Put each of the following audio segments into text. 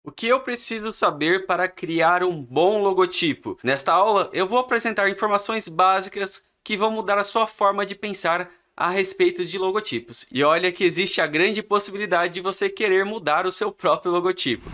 O que eu preciso saber para criar um bom logotipo? Nesta aula, eu vou apresentar informações básicas que vão mudar a sua forma de pensar a respeito de logotipos. E olha que existe a grande possibilidade de você querer mudar o seu próprio logotipo.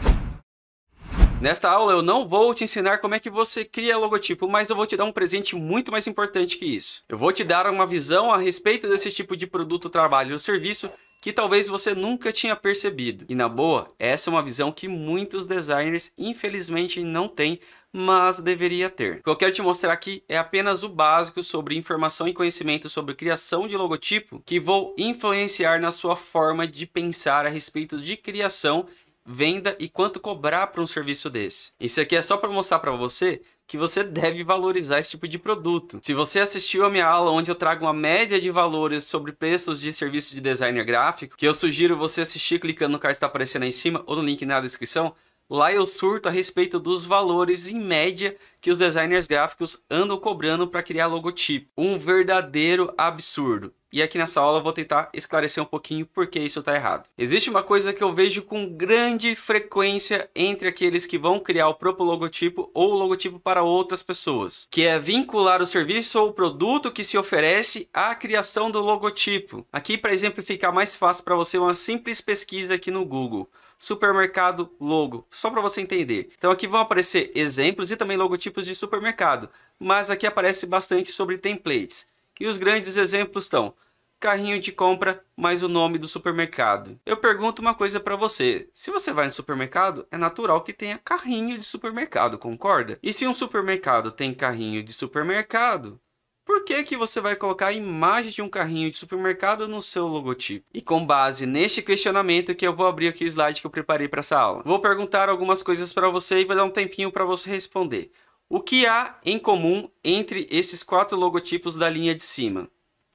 Nesta aula eu não vou te ensinar como é que você cria logotipo, mas eu vou te dar um presente muito mais importante que isso. Eu vou te dar uma visão a respeito desse tipo de produto, trabalho ou serviço que talvez você nunca tinha percebido. E na boa, essa é uma visão que muitos designers infelizmente não têm, mas deveria ter. O que eu quero te mostrar aqui é apenas o básico sobre informação e conhecimento sobre criação de logotipo que vou influenciar na sua forma de pensar a respeito de criação, venda e quanto cobrar para um serviço desse. Isso aqui é só para mostrar para você que você deve valorizar esse tipo de produto. Se você assistiu a minha aula onde eu trago uma média de valores sobre preços de serviço de designer gráfico, que eu sugiro você assistir clicando no card que está aparecendo aí em cima ou no link na descrição, lá eu surto a respeito dos valores em média que os designers gráficos andam cobrando para criar logotipo. Um verdadeiro absurdo. E aqui nessa aula eu vou tentar esclarecer um pouquinho por que isso está errado. Existe uma coisa que eu vejo com grande frequência entre aqueles que vão criar o próprio logotipo ou o logotipo para outras pessoas, que é vincular o serviço ou o produto que se oferece à criação do logotipo. Aqui, para exemplificar mais fácil para você, uma simples pesquisa aqui no Google. Supermercado logo, só para você entender. Então aqui vão aparecer exemplos e também logotipos de supermercado, mas aqui aparece bastante sobre templates. E os grandes exemplos estão carrinho de compra mais o nome do supermercado. Eu pergunto uma coisa para você. Se você vai no supermercado, é natural que tenha carrinho de supermercado, concorda? E se um supermercado tem carrinho de supermercado, por que que você vai colocar a imagem de um carrinho de supermercado no seu logotipo? E com base neste questionamento que eu vou abrir aqui o slide que eu preparei para essa aula. Vou perguntar algumas coisas para você e vou dar um tempinho para você responder. O que há em comum entre esses 4 logotipos da linha de cima?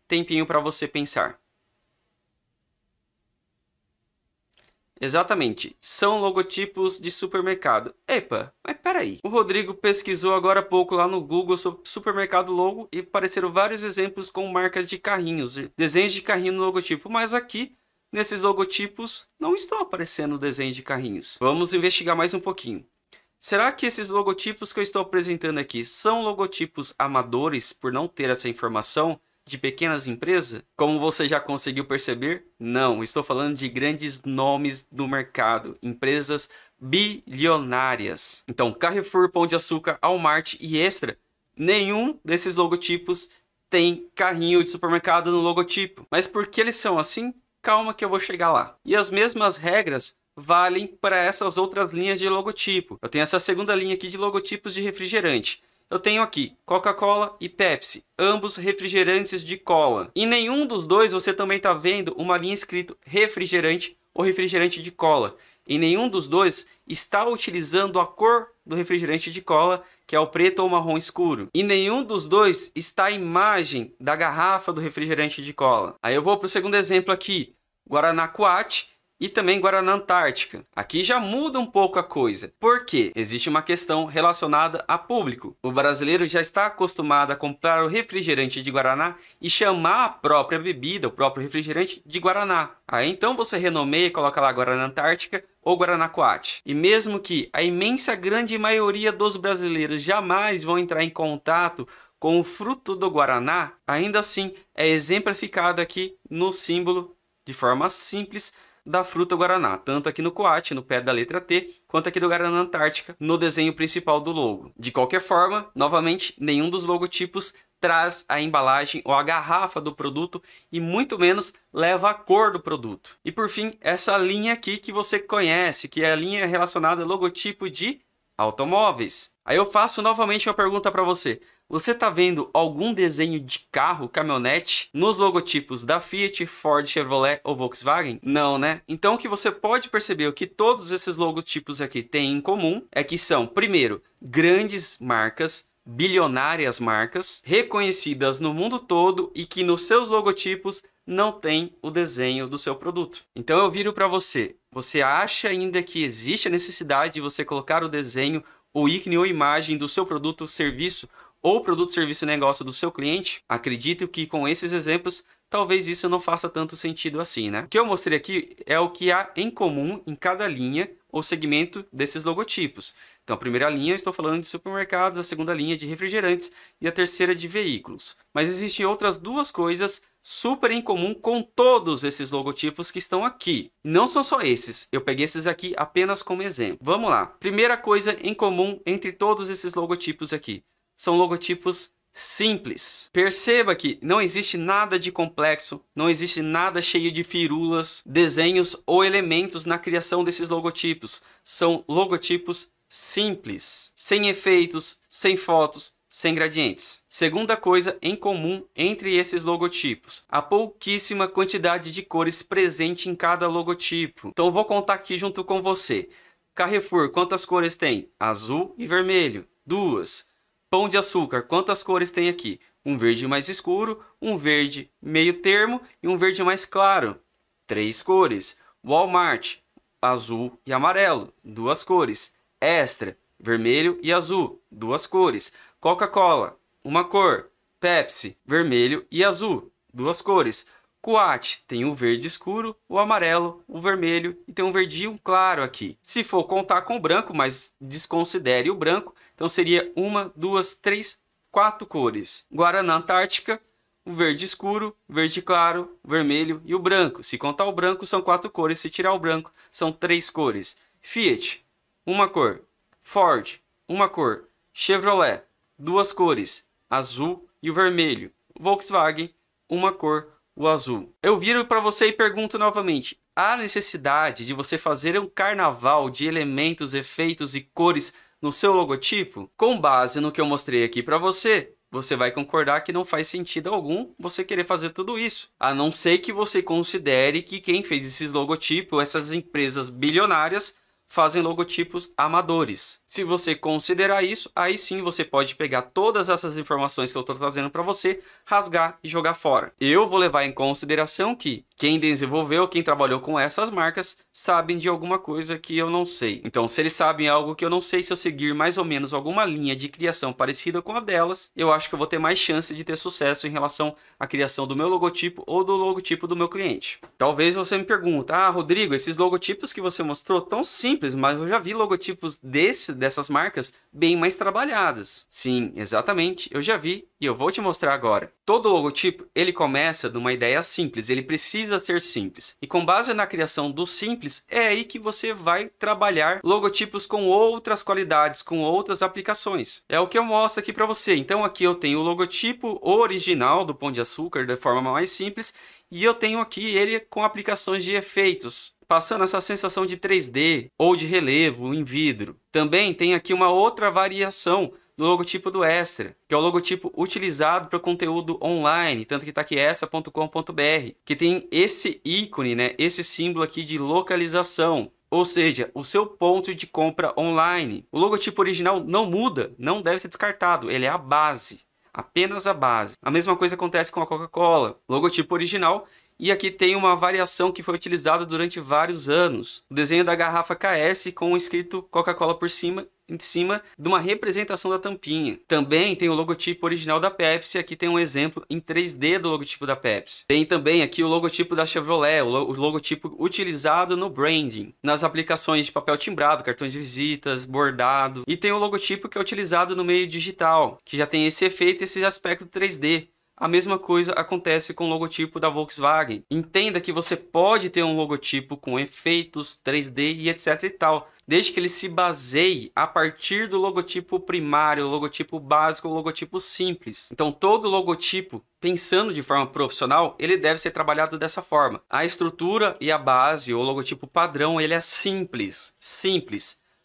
Tempinho para você pensar. Exatamente, são logotipos de supermercado. Epa, mas peraí. O Rodrigo pesquisou agora há pouco lá no Google sobre supermercado logo e apareceram vários exemplos com marcas de carrinhos, desenhos de carrinho no logotipo, mas aqui, nesses logotipos, não estão aparecendo desenhos de carrinhos. Vamos investigar mais um pouquinho. Será que esses logotipos que eu estou apresentando aqui são logotipos amadores por não ter essa informação? De pequenas empresas? Como você já conseguiu perceber? Não, estou falando de grandes nomes do mercado, empresas bilionárias. Então, Carrefour, Pão de Açúcar, Walmart e Extra, nenhum desses logotipos tem carrinho de supermercado no logotipo. Mas por que eles são assim? Calma que eu vou chegar lá. E as mesmas regras valem para essas outras linhas de logotipo. Eu tenho essa segunda linha aqui de logotipos de refrigerante. Eu tenho aqui Coca-Cola e Pepsi, ambos refrigerantes de cola. Em nenhum dos dois você também está vendo uma linha escrito refrigerante ou refrigerante de cola. Em nenhum dos dois está utilizando a cor do refrigerante de cola, que é o preto ou marrom escuro. Em nenhum dos dois está a imagem da garrafa do refrigerante de cola. Aí eu vou para o segundo exemplo aqui, Guaraná Coate. E também Guaraná Antártica. Aqui já muda um pouco a coisa. Por quê? Existe uma questão relacionada a público. O brasileiro já está acostumado a comprar o refrigerante de Guaraná e chamar a própria bebida, o próprio refrigerante, de Guaraná. Aí então você renomeia e coloca lá Guaraná Antártica ou Guaraná Coate. E mesmo que a imensa grande maioria dos brasileiros jamais vão entrar em contato com o fruto do Guaraná, ainda assim é exemplificado aqui no símbolo de forma simples da fruta Guaraná, tanto aqui no Coate, no pé da letra T, quanto aqui do Guaraná Antártica, no desenho principal do logo. De qualquer forma, novamente, nenhum dos logotipos traz a embalagem ou a garrafa do produto e muito menos leva a cor do produto. E por fim, essa linha aqui que você conhece, que é a linha relacionada ao logotipo de automóveis. Aí eu faço novamente uma pergunta para você. Você está vendo algum desenho de carro, caminhonete, nos logotipos da Fiat, Ford, Chevrolet ou Volkswagen? Não, né? Então o que você pode perceber, o que todos esses logotipos aqui têm em comum, é que são, primeiro, grandes marcas, bilionárias marcas, reconhecidas no mundo todo e que nos seus logotipos não tem o desenho do seu produto. Então eu viro para você. Você acha ainda que existe a necessidade de você colocar o desenho, o ícone ou imagem do seu produto, serviço ou produto, serviço e negócio do seu cliente? Acredito que com esses exemplos, talvez isso não faça tanto sentido assim, né? O que eu mostrei aqui é o que há em comum em cada linha ou segmento desses logotipos. Então, a primeira linha eu estou falando de supermercados, a segunda linha de refrigerantes e a terceira de veículos. Mas existem outras duas coisas super em comum com todos esses logotipos que estão aqui. Não são só esses, eu peguei esses aqui apenas como exemplo. Vamos lá. Primeira coisa em comum entre todos esses logotipos aqui são logotipos simples. Perceba que não existe nada de complexo, não existe nada cheio de firulas, desenhos ou elementos na criação desses logotipos. São logotipos simples, sem efeitos, sem fotos, sem gradientes. Segunda coisa em comum entre esses logotipos: a pouquíssima quantidade de cores presente em cada logotipo. Então eu vou contar aqui junto com você. Carrefour, quantas cores tem? Azul e vermelho, 2. Pão de Açúcar, quantas cores tem aqui? Um verde mais escuro, um verde meio termo e um verde mais claro, 3 cores. Walmart, azul e amarelo, 2 cores. Extra, vermelho e azul, 2 cores. Coca-Cola, uma cor. Pepsi, vermelho e azul, 2 cores. Coate tem o verde escuro, o amarelo, o vermelho e tem um verdinho claro aqui. Se for contar com o branco, mas desconsidere o branco, então seria 1, 2, 3, 4 cores. Guaraná Antártica, o verde escuro, verde claro, vermelho e o branco. Se contar o branco, são 4 cores. Se tirar o branco, são 3 cores. Fiat, uma cor. Ford, uma cor. Chevrolet, 2 cores, azul e o vermelho. Volkswagen, uma cor, o azul. Eu viro para você e pergunto novamente: há necessidade de você fazer um carnaval de elementos, efeitos e cores no seu logotipo? Com base no que eu mostrei aqui para você, você vai concordar que não faz sentido algum você querer fazer tudo isso. A não ser que você considere que quem fez esses logotipos, essas empresas bilionárias, fazem logotipos amadores. Se você considerar isso, aí sim você pode pegar todas essas informações que eu estou trazendo para você, rasgar e jogar fora. Eu vou levar em consideração que quem desenvolveu, quem trabalhou com essas marcas, sabem de alguma coisa que eu não sei. Então, se eles sabem algo que eu não sei, se eu seguir mais ou menos alguma linha de criação parecida com a delas, eu acho que eu vou ter mais chance de ter sucesso em relação à criação do meu logotipo ou do logotipo do meu cliente. Talvez você me pergunte: ah, Rodrigo, esses logotipos que você mostrou tão simples, mas eu já vi logotipos dessas marcas bem mais trabalhadas. Sim, exatamente, eu já vi e eu vou te mostrar agora. Todo logotipo, ele começa de uma ideia simples, ele precisa ser simples. E com base na criação do simples, é aí que você vai trabalhar logotipos com outras qualidades, com outras aplicações. É o que eu mostro aqui para você. Então aqui eu tenho o logotipo original do Pão de Açúcar, da forma mais simples, e eu tenho aqui ele com aplicações de efeitos, passando essa sensação de 3D ou de relevo em vidro. Também tem aqui uma outra variação do logotipo do Extra, que é o logotipo utilizado para conteúdo online, tanto que está aqui extra.com.br, que tem esse ícone, né, esse símbolo aqui de localização, ou seja, o seu ponto de compra online. O logotipo original não muda, não deve ser descartado, ele é a base, apenas a base. A mesma coisa acontece com a Coca-Cola, logotipo original. E aqui tem uma variação que foi utilizada durante vários anos. O desenho da garrafa KS com o escrito Coca-Cola por cima, em cima de uma representação da tampinha. Também tem o logotipo original da Pepsi. Aqui tem um exemplo em 3D do logotipo da Pepsi. Tem também aqui o logotipo da Chevrolet, o logotipo utilizado no branding, nas aplicações de papel timbrado, cartões de visitas, bordado. E tem o logotipo que é utilizado no meio digital, que já tem esse efeito e esse aspecto 3D. A mesma coisa acontece com o logotipo da Volkswagen. Entenda que você pode ter um logotipo com efeitos 3D e etc e tal, desde que ele se baseie a partir do logotipo primário, o logotipo básico, o logotipo simples. Então todo logotipo, pensando de forma profissional, ele deve ser trabalhado dessa forma. A estrutura e a base, o logotipo padrão, ele é simples.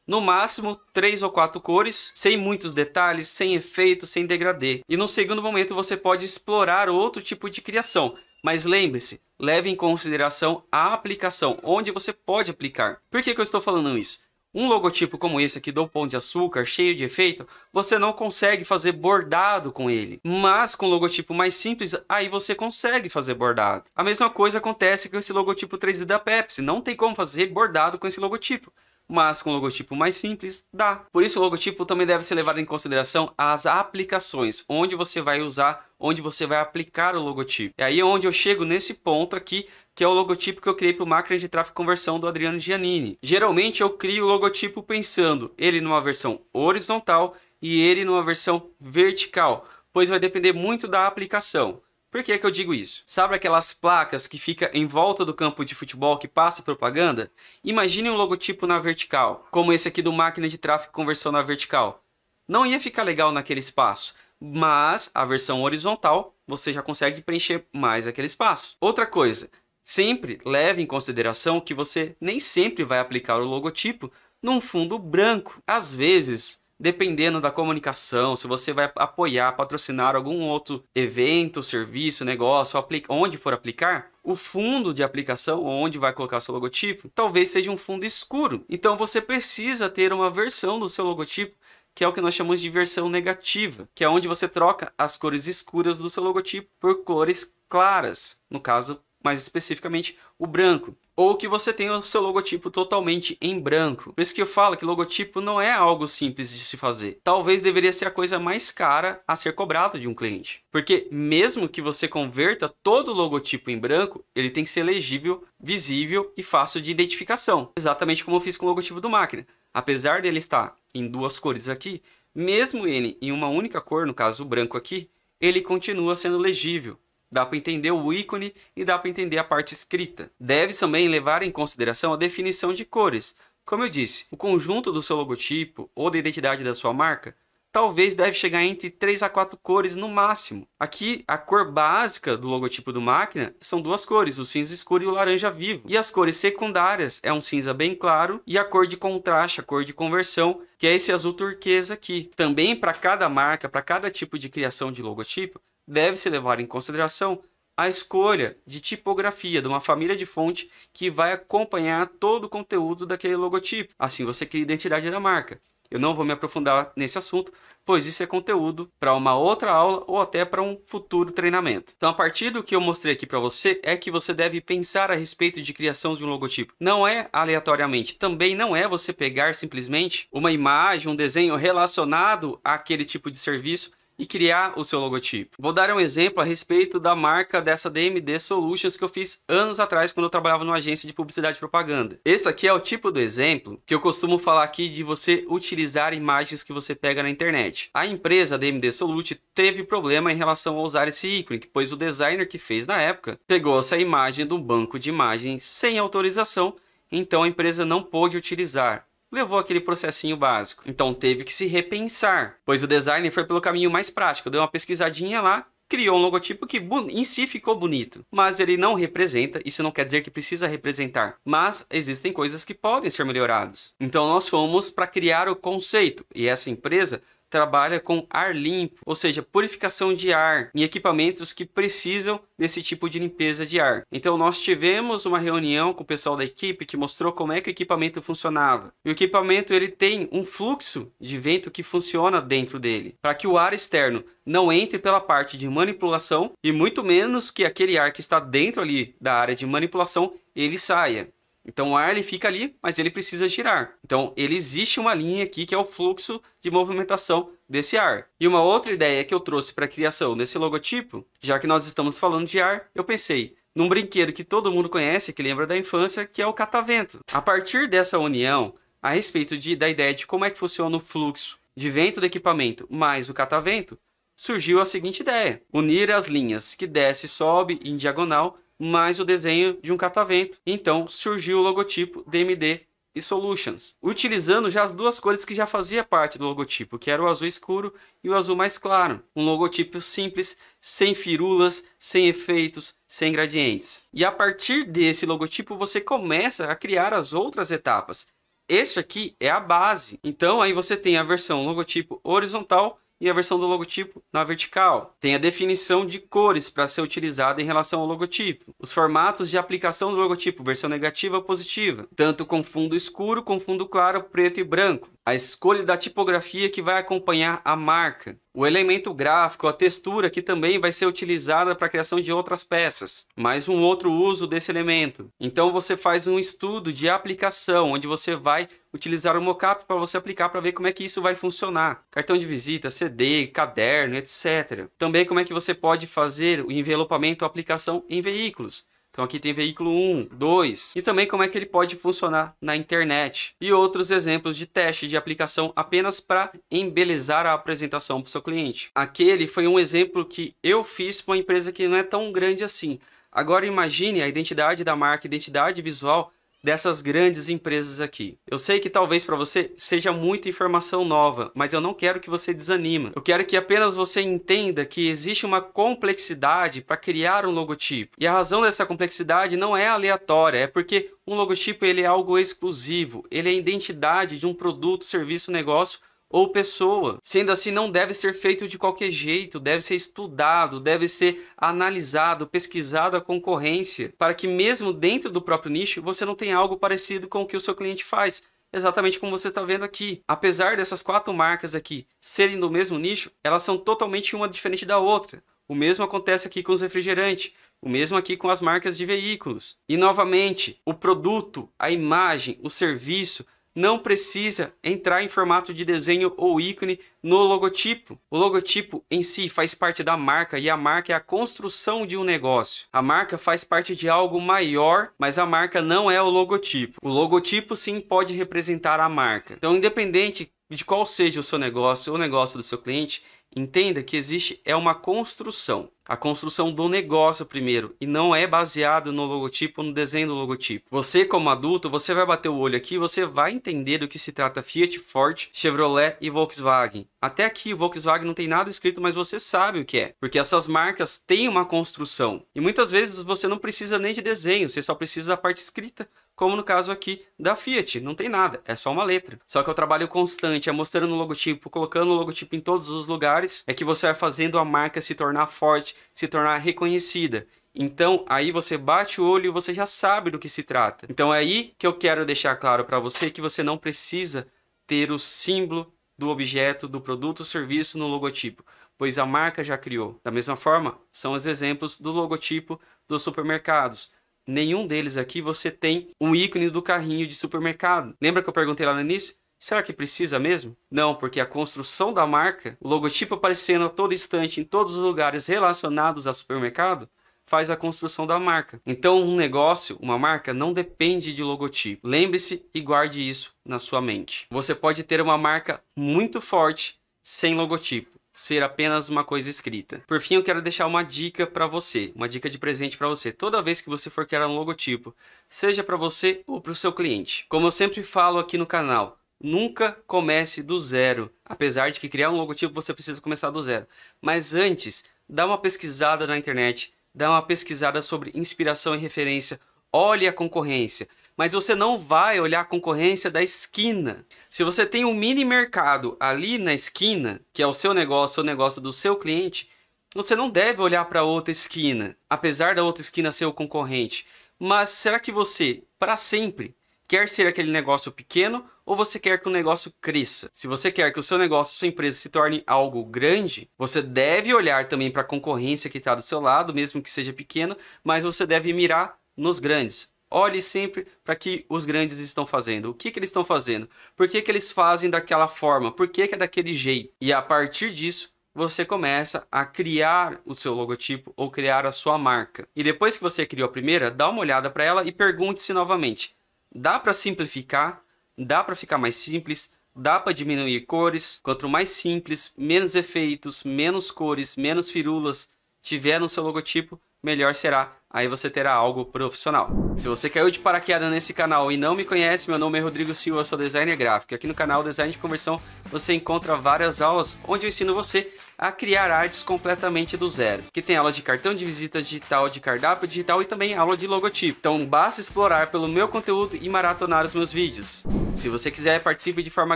No máximo 3 ou 4 cores, sem muitos detalhes, sem efeitos, sem degradê. E no segundo momento você pode explorar outro tipo de criação. Mas lembre-se, leve em consideração a aplicação, onde você pode aplicar. Por que eu estou falando isso? Um logotipo como esse aqui do Pão de Açúcar, cheio de efeito, você não consegue fazer bordado com ele. Mas com um logotipo mais simples, aí você consegue fazer bordado. A mesma coisa acontece com esse logotipo 3D da Pepsi. Não tem como fazer bordado com esse logotipo. Mas com o logotipo mais simples, dá. Por isso o logotipo também deve ser levado em consideração as aplicações, onde você vai usar, onde você vai aplicar o logotipo. E aí é onde eu chego nesse ponto aqui que é o logotipo que eu criei para o máquina de tráfego e conversão do Adriano Giannini. Geralmente eu crio o logotipo pensando ele numa versão horizontal e ele numa versão vertical, pois vai depender muito da aplicação. Por que que eu digo isso? Sabe aquelas placas que ficam em volta do campo de futebol que passa propaganda? Imagine um logotipo na vertical, como esse aqui do máquina de tráfego e conversão na vertical. Não ia ficar legal naquele espaço, mas a versão horizontal você já consegue preencher mais aquele espaço. Outra coisa, sempre leve em consideração que você nem sempre vai aplicar o logotipo num fundo branco. Às vezes, dependendo da comunicação, se você vai apoiar, patrocinar algum outro evento, serviço, negócio, onde for aplicar, o fundo de aplicação, onde vai colocar seu logotipo, talvez seja um fundo escuro. Então você precisa ter uma versão do seu logotipo, que é o que nós chamamos de versão negativa, que é onde você troca as cores escuras do seu logotipo por cores claras, no caso, mais especificamente, o branco. Ou que você tenha o seu logotipo totalmente em branco. Por isso que eu falo que logotipo não é algo simples de se fazer. Talvez deveria ser a coisa mais cara a ser cobrada de um cliente. Porque mesmo que você converta todo o logotipo em branco, ele tem que ser legível, visível e fácil de identificação. Exatamente como eu fiz com o logotipo do máquina. Apesar dele estar em duas cores aqui, mesmo ele em uma única cor, no caso o branco aqui, ele continua sendo legível. Dá para entender o ícone e dá para entender a parte escrita. Deve também levar em consideração a definição de cores. Como eu disse, o conjunto do seu logotipo ou da identidade da sua marca talvez deve chegar entre 3 a 4 cores no máximo. Aqui, a cor básica do logotipo do máquina são duas cores, o cinza escuro e o laranja vivo. E as cores secundárias é um cinza bem claro e a cor de contraste, a cor de conversão, que é esse azul turquesa aqui. Também para cada marca, para cada tipo de criação de logotipo, deve-se levar em consideração a escolha de tipografia de uma família de fonte que vai acompanhar todo o conteúdo daquele logotipo. Assim você cria a identidade da marca. Eu não vou me aprofundar nesse assunto, pois isso é conteúdo para uma outra aula ou até para um futuro treinamento. Então, a partir do que eu mostrei aqui para você, é que você deve pensar a respeito de criação de um logotipo. Não é aleatoriamente, também não é você pegar simplesmente uma imagem, um desenho relacionado àquele tipo de serviço e criar o seu logotipo. Vou dar um exemplo a respeito da marca dessa DMD Solutions que eu fiz anos atrás quando eu trabalhava numa agência de publicidade e propaganda. Esse aqui é o tipo do exemplo que eu costumo falar aqui de você utilizar imagens que você pega na internet. A empresa DMD Solutions teve problema em relação a usar esse ícone, pois o designer que fez na época pegou essa imagem do banco de imagens sem autorização, então a empresa não pôde utilizar. Levou aquele processinho básico. Então teve que se repensar, pois o designer foi pelo caminho mais prático, deu uma pesquisadinha lá, criou um logotipo que em si ficou bonito, mas ele não representa, isso não quer dizer que precisa representar, mas existem coisas que podem ser melhoradas. Então nós fomos para criar o conceito, e essa empresa trabalha com ar limpo, ou seja, purificação de ar em equipamentos que precisam desse tipo de limpeza de ar. Então nós tivemos uma reunião com o pessoal da equipe que mostrou como é que o equipamento funcionava. E o equipamento ele tem um fluxo de vento que funciona dentro dele, para que o ar externo não entre pela parte de manipulação e muito menos que aquele ar que está dentro ali da área de manipulação ele saia. Então o ar ele fica ali, mas ele precisa girar. Então ele existe uma linha aqui que é o fluxo de movimentação desse ar. E uma outra ideia que eu trouxe para a criação desse logotipo, já que nós estamos falando de ar, eu pensei num brinquedo que todo mundo conhece, que lembra da infância, que é o catavento. A partir dessa união, a respeito da ideia de como é que funciona o fluxo de vento do equipamento mais o catavento, surgiu a seguinte ideia: unir as linhas que desce e sobe em diagonal mais o desenho de um catavento. Então surgiu o logotipo DMD e Solutions, utilizando já as duas cores que já fazia parte do logotipo, que era o azul escuro e o azul mais claro. Um logotipo simples, sem firulas, sem efeitos, sem gradientes. E a partir desse logotipo você começa a criar as outras etapas. Este aqui é a base. Então aí você tem a versão logotipo horizontal e a versão do logotipo na vertical. Tem a definição de cores para ser utilizada em relação ao logotipo. Os formatos de aplicação do logotipo, versão negativa ou positiva. Tanto com fundo escuro, com fundo claro, preto e branco. A escolha da tipografia que vai acompanhar a marca. O elemento gráfico, a textura que também vai ser utilizada para a criação de outras peças. Mais um outro uso desse elemento. Então você faz um estudo de aplicação, onde você vai utilizar o mockup para você aplicar para ver como é que isso vai funcionar. Cartão de visita, CD, caderno, etc. Também como é que você pode fazer o envelopamento ou aplicação em veículos. Então aqui tem veículo 1, 2 e também como é que ele pode funcionar na internet. E outros exemplos de teste de aplicação apenas para embelezar a apresentação para o seu cliente. Aquele foi um exemplo que eu fiz para uma empresa que não é tão grande assim. Agora imagine a identidade da marca, a identidade visual dessas grandes empresas aqui. Eu sei que talvez para você seja muita informação nova, mas eu não quero que você desanime. Eu quero que apenas você entenda que existe uma complexidade para criar um logotipo. E a razão dessa complexidade não é aleatória, é porque um logotipo ele é algo exclusivo, ele é a identidade de um produto, serviço, negócio ou pessoa. Sendo assim, não deve ser feito de qualquer jeito, deve ser estudado, deve ser analisado, pesquisado a concorrência, para que mesmo dentro do próprio nicho, você não tenha algo parecido com o que o seu cliente faz. Exatamente como você está vendo aqui. Apesar dessas 4 marcas aqui serem do mesmo nicho, elas são totalmente uma diferente da outra. O mesmo acontece aqui com os refrigerantes. O mesmo aqui com as marcas de veículos. E novamente, o produto, a imagem, o serviço não precisa entrar em formato de desenho ou ícone no logotipo. O logotipo em si faz parte da marca e a marca é a construção de um negócio. A marca faz parte de algo maior, mas a marca não é o logotipo. O logotipo sim pode representar a marca. Então, independente de qual seja o seu negócio ou o negócio do seu cliente, entenda que existe uma construção. A construção do negócio primeiro, e não é baseado no logotipo, no desenho do logotipo. Você como adulto, você vai bater o olho aqui, você vai entender do que se trata Fiat, Ford, Chevrolet e Volkswagen. Até aqui o Volkswagen não tem nada escrito, mas você sabe o que é. Porque essas marcas têm uma construção. E muitas vezes você não precisa nem de desenho, você só precisa da parte escrita. Como no caso aqui da Fiat, não tem nada, é só uma letra. Só que o trabalho constante é mostrando o logotipo, colocando o logotipo em todos os lugares, é que você vai fazendo a marca se tornar forte, se tornar reconhecida. Então, aí você bate o olho e você já sabe do que se trata. Então é aí que eu quero deixar claro para você que você não precisa ter o símbolo do objeto, do produto ou serviço no logotipo, pois a marca já criou. Da mesma forma, são os exemplos do logotipo dos supermercados. Nenhum deles aqui você tem um ícone do carrinho de supermercado. Lembra que eu perguntei lá no início? Será que precisa mesmo? Não, porque a construção da marca, o logotipo aparecendo a todo instante em todos os lugares relacionados a supermercado, faz a construção da marca. Então um negócio, uma marca, não depende de logotipo. Lembre-se e guarde isso na sua mente. Você pode ter uma marca muito forte sem logotipo. Ser apenas uma coisa escrita. Por fim, eu quero deixar uma dica para você, uma dica de presente para você. Toda vez que você for criar um logotipo, seja para você ou para o seu cliente. Como eu sempre falo aqui no canal, nunca comece do zero. Apesar de que criar um logotipo você precisa começar do zero. Mas antes, dá uma pesquisada na internet, dá uma pesquisada sobre inspiração e referência, olhe a concorrência. Mas você não vai olhar a concorrência da esquina. Se você tem um mini mercado ali na esquina, que é o seu negócio, o negócio do seu cliente, você não deve olhar para outra esquina, apesar da outra esquina ser o concorrente. Mas será que você, para sempre, quer ser aquele negócio pequeno ou você quer que o negócio cresça? Se você quer que o seu negócio, sua empresa se torne algo grande, você deve olhar também para a concorrência que está do seu lado, mesmo que seja pequeno, mas você deve mirar nos grandes. Olhe sempre para que os grandes estão fazendo. O que eles estão fazendo? Por que eles fazem daquela forma? Por que é daquele jeito? E a partir disso, você começa a criar o seu logotipo ou criar a sua marca. E depois que você criou a primeira, dá uma olhada para ela e pergunte-se novamente. Dá para simplificar? Dá para ficar mais simples? Dá para diminuir cores? Quanto mais simples, menos efeitos, menos cores, menos firulas tiver no seu logotipo, melhor será. Aí você terá algo profissional. Se você caiu de paraquedas nesse canal e não me conhece, meu nome é Rodrigo Silva, eu sou designer gráfico. Aqui no canal Design de Conversão você encontra várias aulas onde eu ensino você a criar artes completamente do zero. Que tem aulas de cartão de visita digital, de cardápio digital e também aula de logotipo. Então basta explorar pelo meu conteúdo e maratonar os meus vídeos. Se você quiser, participe de forma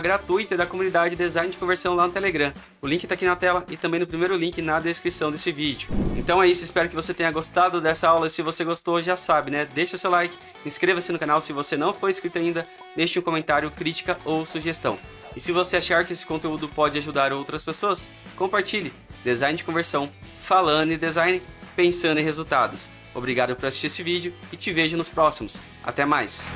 gratuita da comunidade Design de Conversão lá no Telegram. O link está aqui na tela e também no primeiro link na descrição desse vídeo. Então é isso, espero que você tenha gostado dessa aula. Se você gostou, já sabe, né? Deixa seu like, inscreva-se no canal se você não for inscrito ainda, deixe um comentário, crítica ou sugestão. E se você achar que esse conteúdo pode ajudar outras pessoas, compartilhe. Design de Conversão, falando em design, pensando em resultados. Obrigado por assistir esse vídeo e te vejo nos próximos. Até mais!